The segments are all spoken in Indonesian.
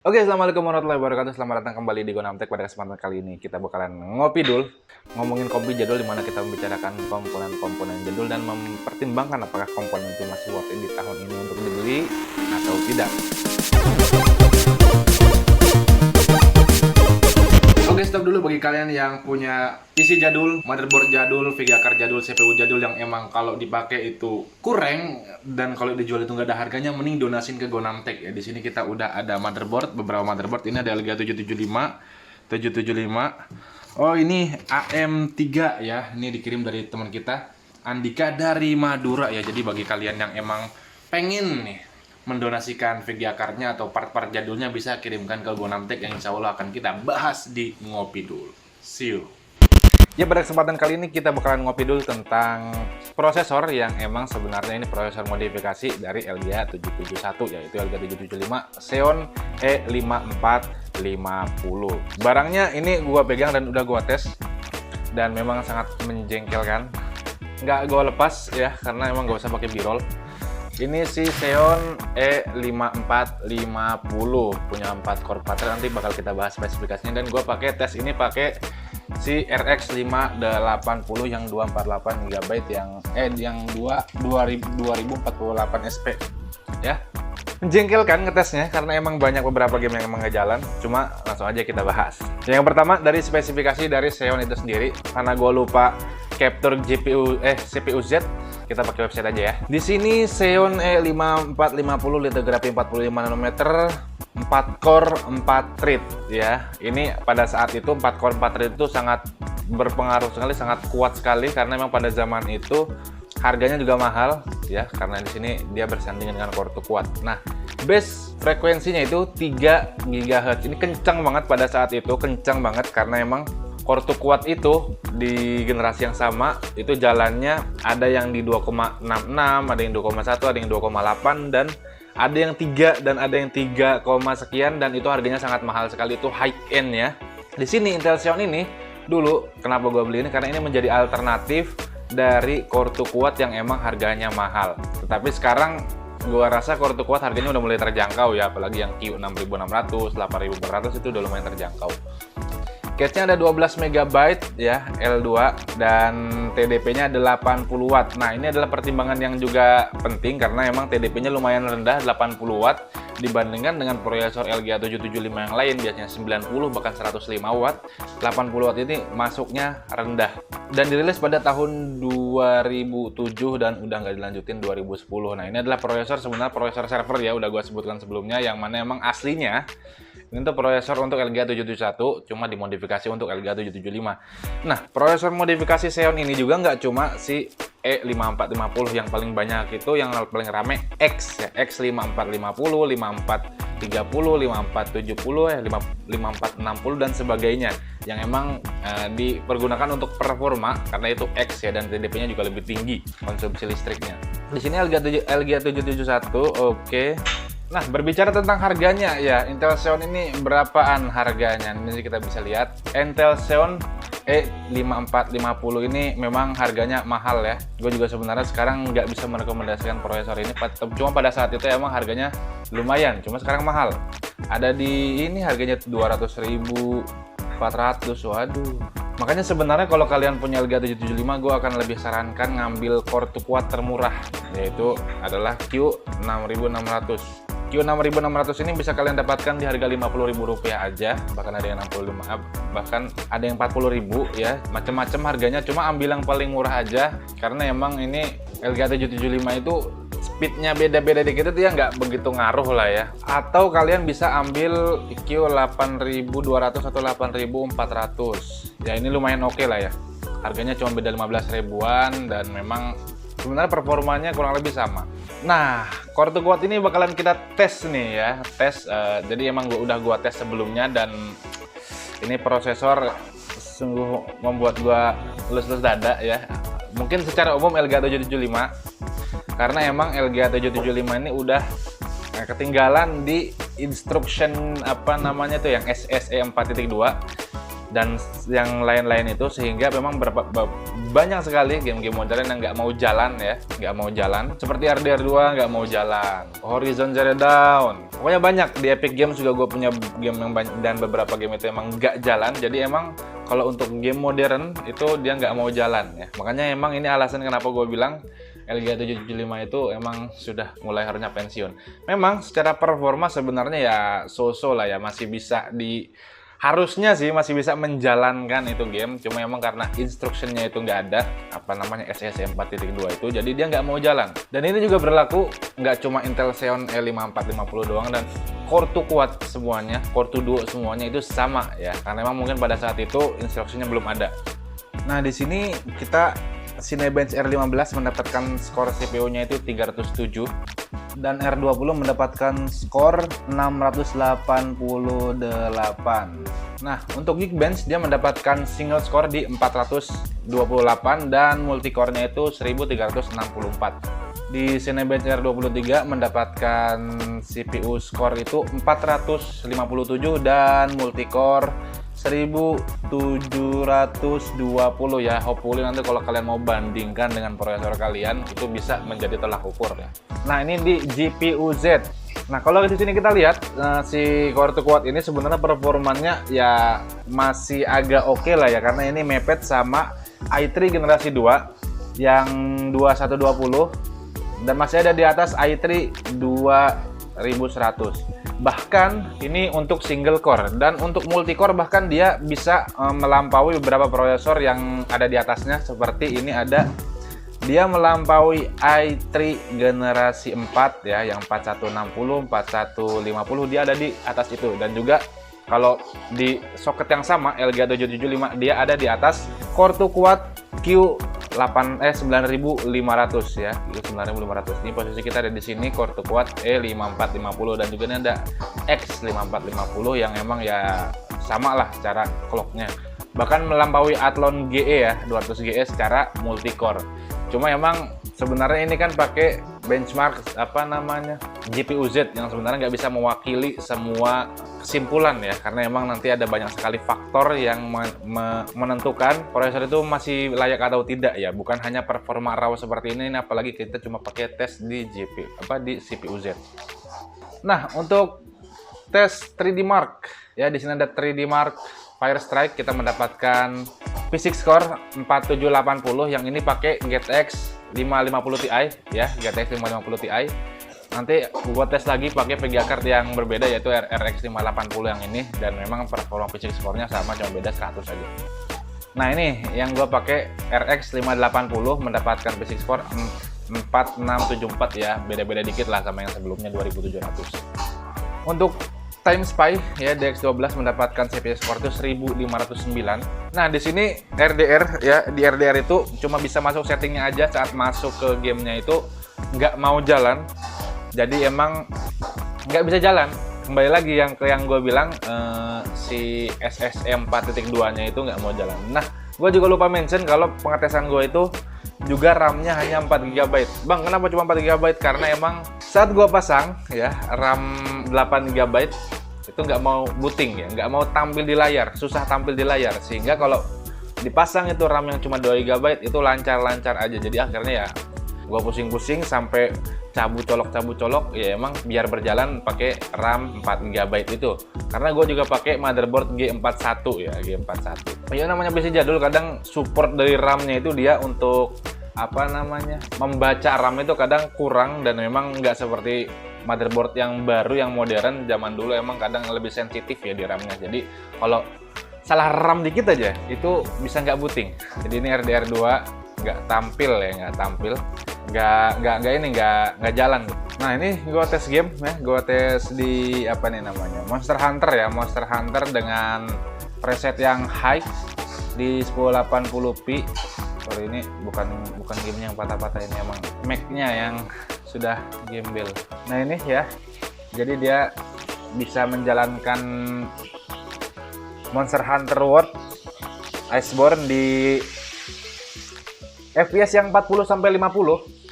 Oke, assalamualaikum warahmatullahi wabarakatuh. Selamat datang kembali di Gonamtek. Pada kesempatan kali ini kita bakalan ngopi dul, ngomongin kopi jadul, dimana kita membicarakan komponen-komponen jadul dan mempertimbangkan apakah komponen itu masih worth it di tahun ini untuk dibeli atau tidak. Oke, stop dulu bagi kalian yang punya PC jadul, motherboard jadul, VGA card jadul, CPU jadul yang emang kalau dipakai itu kurang dan kalau dijual itu nggak ada harganya, mending donasin ke Gonamtek ya. Di sini kita udah ada motherboard, beberapa motherboard. Ini ada LGA 775. Oh, ini AM3 ya. Ini dikirim dari teman kita Andika dari Madura ya. Jadi bagi kalian yang emang pengen nih mendonasikan VGA card-nya atau part-part jadulnya, bisa kirimkan ke Gonamtek yang insya Allah akan kita bahas di Ngopi Dul. See you. Ya, pada kesempatan kali ini kita bakalan ngopi dulu tentang prosesor yang emang sebenarnya ini prosesor modifikasi dari LGA 771, yaitu LGA 775 Xeon E5450. Barangnya ini gua pegang dan udah gua tes dan memang sangat menjengkelkan. Nggak gua lepas ya, karena emang gak usah pakai birol. Ini si Xeon E5450 punya 4 core pattern, nanti bakal kita bahas spesifikasinya. Dan gue pakai tes ini pakai si RX 580 yang 248 GB yang 2048 SP ya. Menjengkelkan ngetesnya karena emang banyak beberapa game yang emang nggak jalan. Cuma langsung aja kita bahas. Yang pertama dari spesifikasi dari Xeon itu sendiri, karena gue lupa capture CPU Z, kita pakai website aja ya. Di sini Xeon E5450 litografi 45 nanometer, 4 core 4 thread ya. Ini pada saat itu 4 core 4 thread itu sangat berpengaruh sekali, sangat kuat sekali, karena memang pada zaman itu harganya juga mahal ya, karena di sini dia bersanding dengan core kuat. Nah, base frekuensinya itu 3 GHz. Ini kencang banget pada saat itu, kencang banget karena emang core kuat itu di generasi yang sama itu jalannya ada yang di 2,66, ada yang 2,1, ada yang 2,8, dan ada yang 3 dan ada yang 3, sekian, dan itu harganya sangat mahal sekali, itu high end ya. Di sini Intel Xeon ini dulu kenapa gue beli ini, karena ini menjadi alternatif dari core kuat yang emang harganya mahal. Tetapi sekarang gue rasa core kuat harganya udah mulai terjangkau ya, apalagi yang Q6600, 8400 itu udah lumayan terjangkau. Cache-nya ada 12 MB ya, L2, dan TDP-nya ada 80 Watt. Nah, ini adalah pertimbangan yang juga penting karena emang TDP-nya lumayan rendah, 80 Watt, dibandingkan dengan prosesor LGA 775 yang lain, biasanya 90 bahkan 105 Watt. 80 Watt ini masuknya rendah. Dan dirilis pada tahun 2007 dan udah nggak dilanjutin 2010. Nah, ini adalah prosesor, sebenarnya prosesor server ya, udah gue sebutkan sebelumnya, yang mana emang aslinya ini tuh prosesor untuk LGA 771, cuma dimodifikasi untuk LGA 775. Nah, prosesor modifikasi Xeon ini juga nggak cuma si E5450 yang paling banyak, itu yang paling rame X ya, X5450, 5430, 5470, 5460 dan sebagainya, yang emang dipergunakan untuk performa karena itu X ya, dan TDP-nya juga lebih tinggi konsumsi listriknya. Di sini LGA 771, oke. Nah, berbicara tentang harganya ya, Intel Xeon ini berapaan harganya? Ini kita bisa lihat, Intel Xeon E5450 ini memang harganya mahal ya. Gue juga sebenarnya sekarang nggak bisa merekomendasikan prosesor ini, cuma pada saat itu emang harganya lumayan, cuma sekarang mahal. Ada di ini harganya 200.000, 400, waduh. Makanya sebenarnya kalau kalian punya LGA 775, gue akan lebih sarankan ngambil core kuat termurah, yaitu adalah Q6600. Q6600 ini bisa kalian dapatkan di harga Rp50.000 aja, bahkan ada yang 65, bahkan ada yang 40.000 ya, macam-macam harganya. Cuma ambil yang paling murah aja, karena emang ini LGA 775 itu speednya beda-beda dikit itu ya, nggak begitu ngaruh lah ya. Atau kalian bisa ambil Q8200 atau 8400 ya, ini lumayan oke lah ya, harganya cuma beda 15 ribuan dan memang sebenarnya performanya kurang lebih sama. Nah, core kuat ini bakalan kita tes nih ya, jadi emang udah gua tes sebelumnya, dan ini prosesor sungguh membuat gua lus-lus dada ya. Mungkin secara umum LGA 775, karena emang LGA 775 ini udah ketinggalan di instruction apa namanya tuh yang SSE 4.2 dan yang lain-lain itu, sehingga memang banyak sekali game-game modern yang nggak mau jalan ya, nggak mau jalan. Seperti RDR 2 nggak mau jalan, Horizon Zero Dawn, pokoknya banyak. Di Epic Games juga gue punya game yang banyak, dan beberapa game itu emang nggak jalan. Jadi emang kalau untuk game modern itu dia nggak mau jalan ya. Makanya emang ini alasan kenapa gue bilang Elgato 775 itu emang sudah mulai harusnya pensiun. Memang secara performa sebenarnya ya so-so lah ya, masih bisa harusnya sih masih bisa menjalankan itu game, cuma emang karena instructionnya itu nggak ada, apa namanya, SSC 4.2 itu, jadi dia nggak mau jalan. Dan ini juga berlaku nggak cuma Intel Xeon E5450 doang, dan Core 2 kuat semuanya, Core 2 Duo semuanya itu sama ya, karena emang mungkin pada saat itu instructionnya belum ada. Nah di sini kita Cinebench R15 mendapatkan skor CPU-nya itu 307 dan R20 mendapatkan skor 688. Nah, untuk Geekbench dia mendapatkan single score di 428 dan multicore-nya itu 1364. Di Cinebench R23 mendapatkan CPU score itu 457 dan multicore 1720 ya. Hopefully nanti kalau kalian mau bandingkan dengan prosesor kalian itu bisa menjadi tolak ukur ya. Nah, ini di GPU Z. Nah, kalau di sini kita lihat si Core 2 Quad ini sebenarnya performanya ya masih agak oke lah ya, karena ini mepet sama i3 generasi 2 yang 2120 dan masih ada di atas i3 2100. Bahkan ini untuk single core, dan untuk multicore bahkan dia bisa melampaui beberapa prosesor yang ada di atasnya. Seperti ini dia melampaui i3 generasi 4 ya, yang 4160, 4150 dia ada di atas itu. Dan juga kalau di soket yang sama Elgato 775 dia ada di atas Core 2 Quad Q9500 ya, Q9500. Ini posisi kita ada di sini, Core 2 Quad E5450, dan juga ini ada X5450 yang emang ya sama lah cara clocknya. Bahkan melampaui Athlon GE ya, 200 GE secara multicore. Cuma emang sebenarnya ini kan pakai benchmark apa namanya GPU Z yang sebenarnya nggak bisa mewakili semua kesimpulan ya, karena emang nanti ada banyak sekali faktor yang menentukan prosesor itu masih layak atau tidak ya, bukan hanya performa raw seperti ini, apalagi kita cuma pakai tes di di CPU Z. Nah, untuk tes 3D Mark ya, di sini ada 3D Mark Firestrike, kita mendapatkan physics score 4780 yang ini pakai GTX 550 Ti ya, GTX 550 Ti. Nanti gua tes lagi pakai VGA card yang berbeda, yaitu RX 580 yang ini, dan memang performa physics score-nya sama, cuma beda 100 aja. Nah, ini yang gua pakai RX 580 mendapatkan physics score 4674 ya, beda-beda dikit lah sama yang sebelumnya 2700. Untuk Time Spy ya, DX12 mendapatkan CPU score itu 1509. Nah, di sini RDR ya, di RDR itu cuma bisa masuk settingnya aja, saat masuk ke gamenya itu nggak mau jalan. Jadi emang nggak bisa jalan. Kembali lagi yang gue bilang, si SSC 4.2-nya itu nggak mau jalan. Nah, gue juga lupa mention kalau pengetesan gue itu juga RAM-nya hanya 4 GB. Bang, kenapa cuma 4 GB? Karena emang saat gue pasang ya, RAM 8 GB itu nggak mau booting ya, nggak mau tampil di layar, susah tampil di layar. Sehingga kalau dipasang itu RAM yang cuma 2 GB itu lancar-lancar aja. Jadi akhirnya ya gue pusing-pusing sampai cabut colok ya, emang biar berjalan pakai RAM 4 GB itu. Karena gue juga pakai motherboard G41 ya, G41. Ya namanya PC jadul, kadang support dari RAM-nya itu dia untuk apa namanya membaca RAM itu kadang kurang, dan memang nggak seperti motherboard yang baru yang modern zaman dulu, emang kadang lebih sensitif ya di RAM-nya. Jadi kalau salah RAM dikit aja itu bisa nggak booting. Jadi ini RDR 2 nggak tampil ya, nggak jalan. Nah, ini gue tes game ya, gue tes di apa nih namanya, Monster Hunter ya, Monster Hunter dengan preset yang high di 1080p. Sorry, ini bukan gamenya yang patah-patah, ini emang Mac-nya yang sudah gembel. Nah, ini ya, jadi dia bisa menjalankan Monster Hunter World Iceborne di FPS yang 40 sampai 50.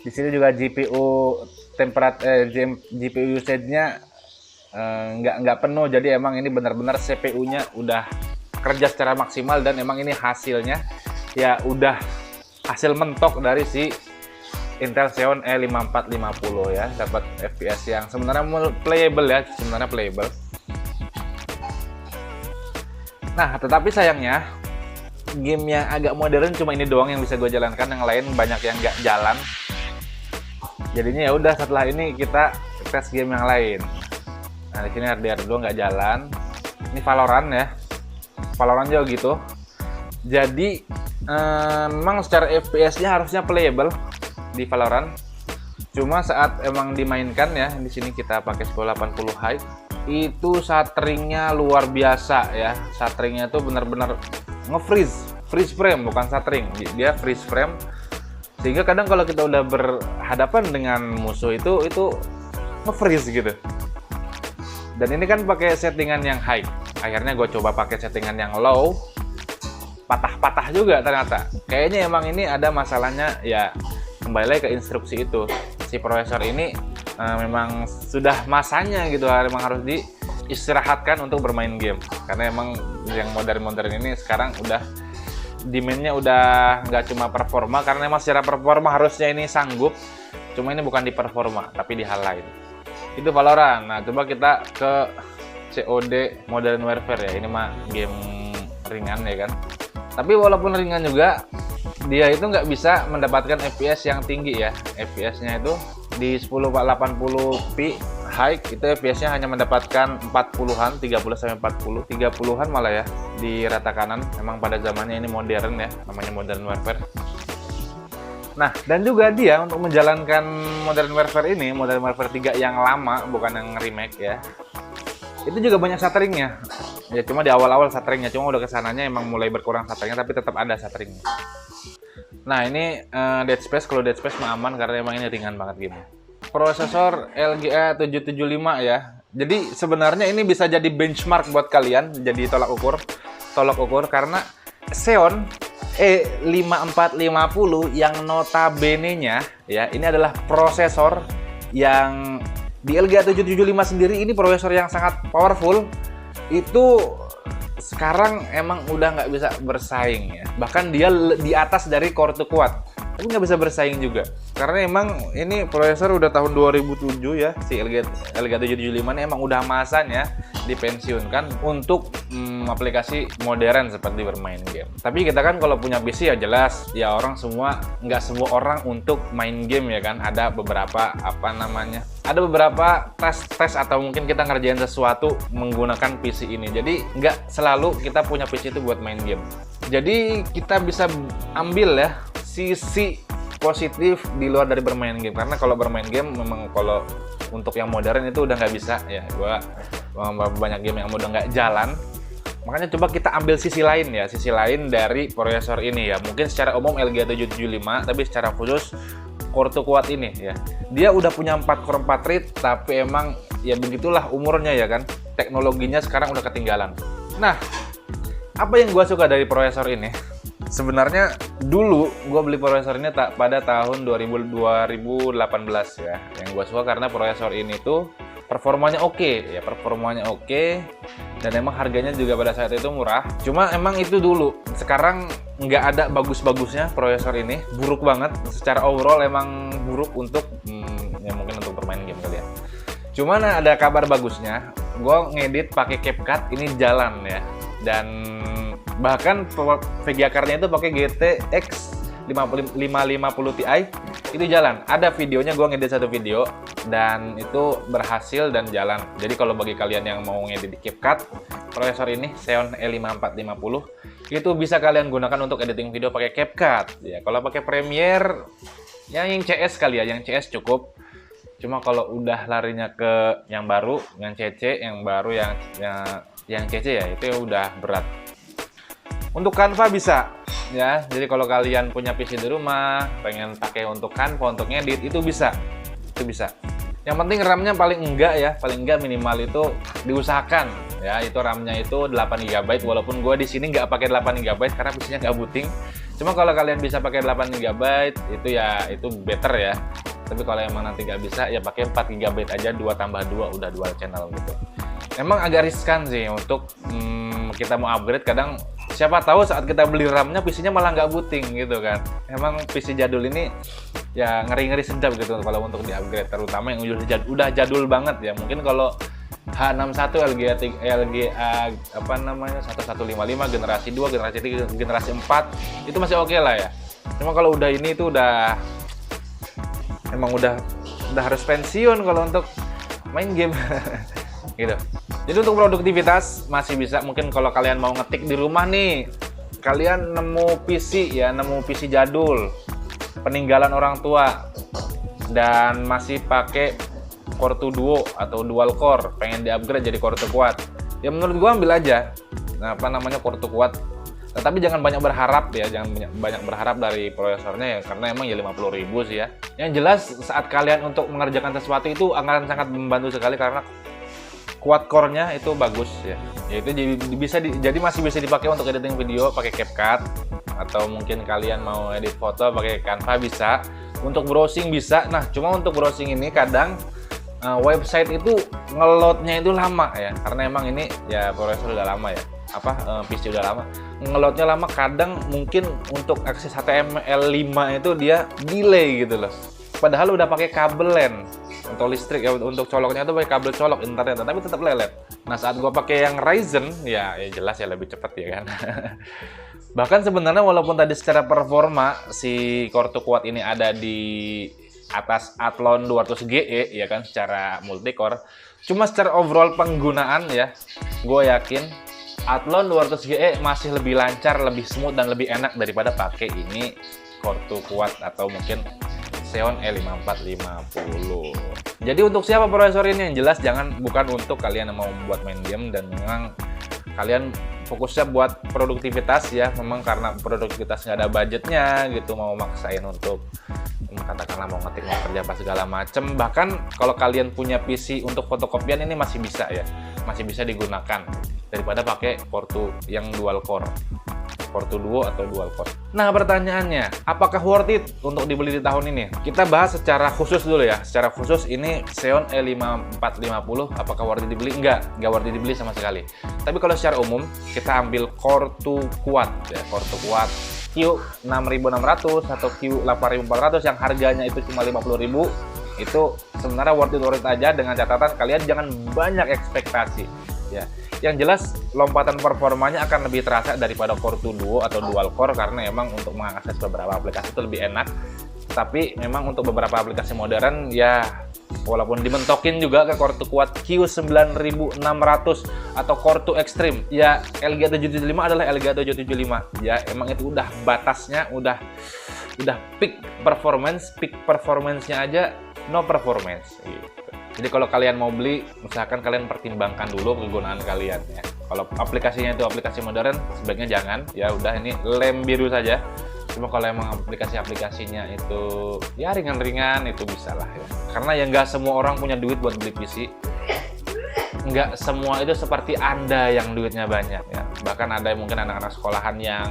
Di sini juga GPU GPU usage-nya nggak penuh. Jadi emang ini benar-benar CPU-nya udah kerja secara maksimal, dan emang ini hasilnya ya udah hasil mentok dari si Intel Xeon E5450 ya. Dapat FPS yang sebenarnya playable ya, sebenarnya playable. Nah, tetapi sayangnya game yang agak modern cuma ini doang yang bisa gue jalankan, yang lain banyak yang nggak jalan. Jadinya ya udah, setelah ini kita tes game yang lain. Nah, di sini RDR2 nggak jalan. Ini Valorant ya. Valorant juga gitu. Jadi memang secara FPS-nya harusnya playable di Valorant. Cuma saat emang dimainkan ya, di sini kita pakai 1080 high, itu shutteringnya luar biasa ya. Shutteringnya tuh benar-benar freeze frame, bukan stuttering, dia freeze frame, sehingga kadang kalau kita udah berhadapan dengan musuh itu nge-freeze gitu. Dan ini kan pakai settingan yang high, akhirnya gue coba pakai settingan yang low, patah-patah juga ternyata. Kayaknya emang ini ada masalahnya ya, kembali ke instruksi itu. Si prosesor ini memang sudah masanya gitu, memang harus diistirahatkan untuk bermain game, karena emang yang modern ini sekarang udah demand-nya udah nggak cuma performa, karena emang secara performa harusnya ini sanggup, cuma ini bukan di performa tapi di hal lain. Itu Valorant. Nah, coba kita ke COD Modern Warfare ya. Ini mah game ringan ya kan, tapi walaupun ringan juga dia itu nggak bisa mendapatkan FPS yang tinggi ya. FPS-nya itu di 1080p high, itu FPS-nya hanya mendapatkan 40-an, 30 sampai 40, 30-an malah ya di rata kanan. Memang pada zamannya ini modern ya, namanya Modern Warfare. Nah, dan juga dia untuk menjalankan Modern Warfare ini, Modern Warfare 3 yang lama, bukan yang remake ya, itu juga banyak shutteringnya. Ya cuma di awal-awal shutteringnya, cuma udah kesananya emang mulai berkurang shutteringnya, tapi tetap ada shutteringnya. Nah, ini Dead Space. Kalau Dead Space mah aman karena emang ini ringan banget game. Prosesor LGA 775 ya. Jadi sebenarnya ini bisa jadi benchmark buat kalian, jadi tolak ukur karena Xeon E5450 yang notabene-nya ya, ini adalah prosesor yang di LGA 775 sendiri, ini prosesor yang sangat powerful. Itu sekarang emang udah nggak bisa bersaing ya, bahkan dia di atas dari Core 2 Quad, tapi nggak bisa bersaing juga karena emang ini prosesor udah tahun 2007 ya. Si LGA 775 ini emang udah masanya dipensiunkan untuk aplikasi modern seperti bermain game. Tapi kita kan kalau punya PC ya jelas ya, nggak semua orang untuk main game ya kan. Ada beberapa ada beberapa tes atau mungkin kita ngerjain sesuatu menggunakan PC ini. Jadi nggak selalu kita punya PC itu buat main game. Jadi kita bisa ambil ya sisi positif di luar dari bermain game, karena kalau bermain game memang kalau untuk yang modern itu udah nggak bisa ya. Banyak game yang udah nggak jalan. Makanya coba kita ambil sisi lain ya, sisi lain dari prosesor ini ya. Mungkin secara umum LGA 775, tapi secara khusus Core 2 Quad ini ya, dia udah punya 4 core 4 thread, tapi emang ya begitulah umurnya ya kan, teknologinya sekarang udah ketinggalan. Nah, apa yang gue suka dari prosesor ini? Sebenarnya dulu gue beli prosesor ini pada tahun 2018 ya. Yang gue suka karena prosesor ini tuh performanya oke, dan emang harganya juga pada saat itu murah. Cuma emang itu dulu, sekarang nggak ada bagus-bagusnya prosesor ini, buruk banget. Secara overall emang buruk untuk ya mungkin untuk bermain game kali ya. Cuman ada kabar bagusnya, gue ngedit pakai CapCut ini jalan ya, dan bahkan VGA card-nya itu pakai GTX 550 Ti itu jalan. Ada videonya, gue ngedit satu video dan itu berhasil dan jalan. Jadi kalau bagi kalian yang mau ngedit di CapCut, prosesor ini Xeon E5450 itu bisa kalian gunakan untuk editing video pakai CapCut ya. Kalau pakai Premiere yang CS kali ya, yang CS cukup. Cuma kalau udah larinya ke yang baru, yang CC, yang baru yang CC ya, itu udah berat. Untuk Canva bisa ya, jadi kalau kalian punya PC di rumah pengen pakai untuk Canva untuk ngedit, itu bisa. Yang penting RAM-nya paling enggak minimal itu diusahakan ya, itu RAM-nya itu 8 GB. Walaupun gue di sini nggak pakai 8 GB karena PC-nya nggak booting. Cuma kalau kalian bisa pakai 8 GB itu ya itu better ya. Tapi kalau emang nanti nggak bisa, ya pakai 4 GB aja, 2 tambah 2 udah dual channel gitu. Emang agak riskan sih untuk kita mau upgrade. Kadang siapa tahu saat kita beli RAM-nya PC-nya malah nggak booting gitu kan. Emang PC jadul ini ya ngeri-ngeri sedap gitu kalau untuk di-upgrade, terutama yang udah jadul banget ya. Mungkin kalau H61 LGA apa namanya 1155 generasi 2, generasi 3, generasi 4 itu masih oke lah ya. Cuma kalau udah ini itu emang udah harus pensiun kalau untuk main game gitu. Jadi untuk produktivitas masih bisa. Mungkin kalau kalian mau ngetik di rumah nih, kalian nemu PC jadul peninggalan orang tua dan masih pakai Core 2 Duo atau dual core, pengen di-upgrade jadi Core 2 kuat, ya menurut gua ambil aja Core 2 kuat. Tapi jangan banyak berharap ya, jangan banyak berharap dari prosesornya ya, karena emang ya 50.000 sih ya. Yang jelas saat kalian untuk mengerjakan sesuatu itu akan sangat membantu sekali karena quad core-nya itu bagus ya. Yaitu jadi masih bisa dipakai untuk editing video pakai CapCut, atau mungkin kalian mau edit foto pakai Canva bisa, untuk browsing bisa. Nah, cuma untuk browsing ini kadang website itu ngeloadnya itu lama ya, karena emang ini ya prosesor udah lama ya, PC udah lama, ngeloadnya lama. Kadang mungkin untuk akses HTML5 itu dia delay gitu loh, padahal udah pakai kabel LAN untuk listrik ya, untuk coloknya itu pakai kabel colok internet, tapi tetap lelet. Nah, saat gua pakai yang Ryzen ya jelas ya lebih cepat ya kan. Bahkan sebenarnya walaupun tadi secara performa si Core 2 Quad ini ada di atas Athlon 200 GE ya kan, secara multicore, cuma secara overall penggunaan ya, gue yakin Athlon 200 GE masih lebih lancar, lebih smooth dan lebih enak daripada pakai ini Core 2 Quad atau mungkin Xeon E5450. Jadi untuk siapa prosesor ini? Yang jelas bukan untuk kalian yang mau buat main game dan memang kalian fokusnya buat produktivitas ya, memang karena produktivitas nggak ada budgetnya gitu, mau maksain untuk katakanlah mau ngetik, mau kerja apa segala macem. Bahkan kalau kalian punya PC untuk fotokopian ini masih bisa ya, masih bisa digunakan daripada pakai Core 2 yang dual core, Core 2 Duo atau dual core. Nah, pertanyaannya, apakah worth it untuk dibeli di tahun ini? Kita bahas secara khusus dulu ya. Secara khusus ini Xeon E5450 apakah worth it dibeli? Enggak worth it dibeli sama sekali. Tapi kalau secara umum kita ambil Core 2 Quad ya, Core 2 Quad Q6600 atau Q8400 yang harganya itu cuma 50.000, itu sebenarnya worth it aja, dengan catatan kalian jangan banyak ekspektasi ya. Yang jelas lompatan performanya akan lebih terasa daripada Core 2 Duo atau dual core, karena emang untuk mengakses beberapa aplikasi itu lebih enak. Tapi memang untuk beberapa aplikasi modern ya, walaupun dimentokin juga ke Core 2 Quad Q9600 atau Core 2 Extreme, ya LGA 775 adalah LGA 775 ya, emang itu udah batasnya, udah peak performance-nya aja no performance gitu. Jadi kalau kalian mau beli, misalkan kalian pertimbangkan dulu kegunaan kalian ya. Kalau aplikasinya itu aplikasi modern, sebaiknya jangan ya, udah ini lem biru saja. Cuma kalau emang aplikasinya itu ya ringan-ringan, itu bisa lah ya. Karena ya nggak semua orang punya duit buat beli PC. Nggak semua itu seperti Anda yang duitnya banyak ya. Bahkan ada mungkin anak-anak sekolahan yang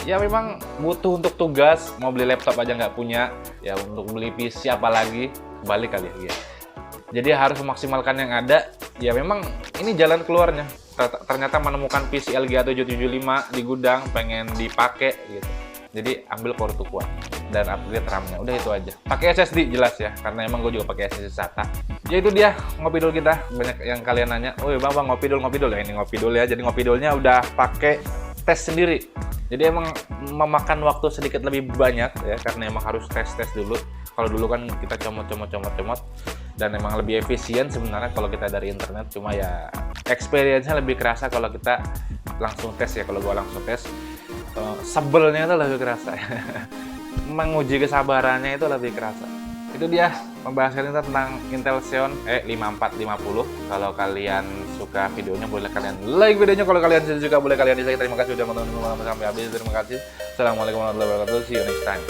ya memang butuh untuk tugas, mau beli laptop aja nggak punya. Ya untuk beli PC apalagi, balik kali ya. Jadi harus memaksimalkan yang ada. Ya memang ini jalan keluarnya. Ternyata menemukan PC LGA 775 di gudang, pengen dipakai gitu. Jadi ambil Core 2 Quad dan upgrade RAM-nya. Udah itu aja. Pakai SSD jelas ya, karena emang gue juga pakai SSD SATA. Ya itu dia ngopi dulu kita. Banyak yang kalian nanya, "Oh, Bang, ngopi dulu ya." Ini ngopi dulu ya. Jadi ngopi dulunya udah pakai tes sendiri. Jadi emang memakan waktu sedikit lebih banyak ya, karena emang harus tes dulu. Kalau dulu kan kita comot dan emang lebih efisien sebenarnya kalau kita dari internet. Cuma ya experience-nya lebih kerasa kalau kita langsung tes ya. Kalau gua langsung tes, sebelnya itu lebih kerasa. Menguji kesabarannya itu lebih kerasa. Itu dia pembahasan kita tentang Intel Xeon E5450. Kalau kalian suka videonya, boleh kalian like videonya. Kalau kalian suka, boleh kalian dislike. Terima kasih sudah menonton sampai habis. Terima kasih. Assalamualaikum warahmatullahi wabarakatuh. See you next time.